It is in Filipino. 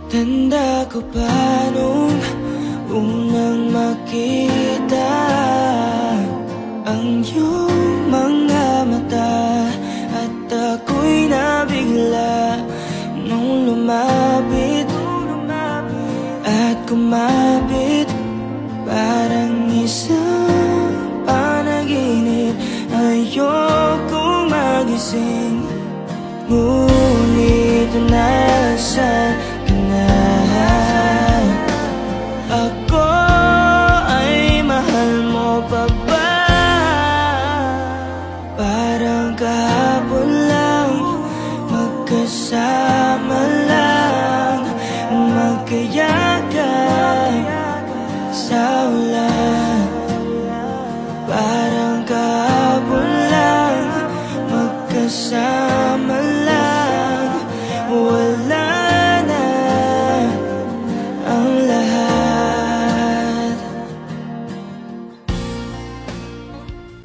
Tanda ko pa nung unang makita ang iyong mga mata, at ako'y nabigla nung lumapit at kumapit. Parang isang panaginip, ayokong magising. Ngunit nasaan ka na? Ako ay mahal mo pa ba? Parang kahapon lang magkasama